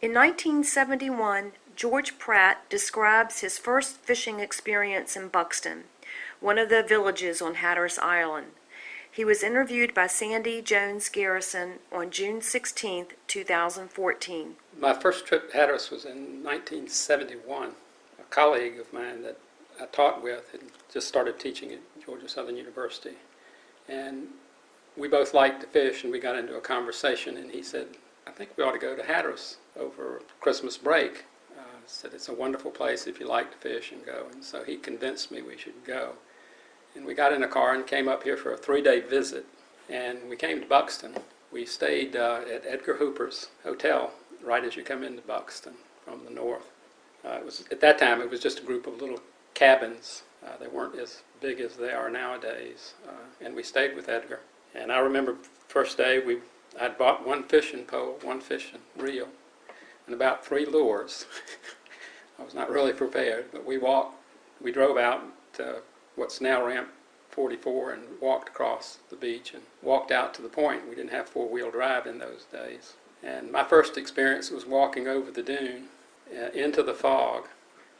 In 1971, George Pratt describes his first fishing experience in Buxton, one of the villages on Hatteras Island. He was interviewed by Sandy Jones Garrison on June 16, 2014. My first trip to Hatteras was in 1971. A colleague of mine that I taught with had just started teaching at Georgia Southern University. And we both liked to fish, and we got into a conversation, and he said, I think we ought to go to Hatteras over Christmas break. Said it's a wonderful place if you like to fish, and go. And so he convinced me we should go. And we got in a car and came up here for a 3-day visit. And we came to Buxton. We stayed at Edgar Hooper's hotel right as you come into Buxton from the north. At that time, it was just a group of little cabins. They weren't as big as they are nowadays. And we stayed with Edgar. And I remember first day I'd bought one fishing pole, one fishing reel, and about 3 lures. I was not really prepared, but we drove out to what's now Ramp 44 and walked across the beach and walked out to the point. We didn't have 4-wheel drive in those days. And my first experience was walking over the dune into the fog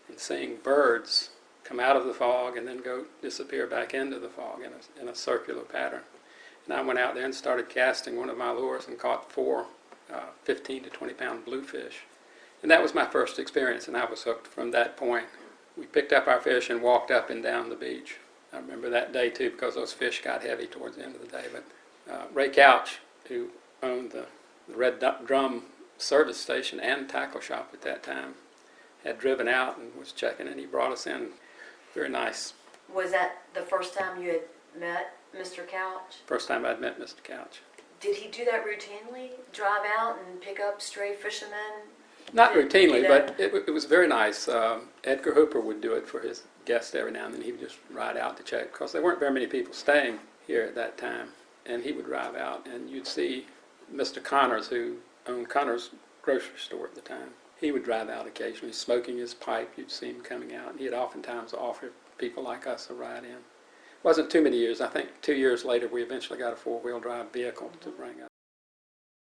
and seeing birds come out of the fog and then go disappear back into the fog in a circular pattern. And I went out there and started casting one of my lures and caught 4 15 to 20 pound bluefish. And that was my first experience, and I was hooked from that point. We picked up our fish and walked up and down the beach. I remember that day too, because those fish got heavy towards the end of the day. But Ray Couch, who owned the Red Drum service station and tackle shop at that time, had driven out and was checking, and he brought us in. Very nice. Was that the first time you had met Mr. Couch? First time I'd met Mr. Couch. Did he do that routinely? Drive out and pick up stray fishermen? Not routinely, but it was very nice. Edgar Hooper would do it for his guests every now and then. He would just ride out to check, because there weren't very many people staying here at that time. And he would drive out, and you'd see Mr. Connors, who owned Connors grocery store at the time. He would drive out occasionally, smoking his pipe. You'd see him coming out, and he'd oftentimes offer people like us a ride in. It wasn't too many years. I think 2 years later we eventually got a 4-wheel drive vehicle to bring us.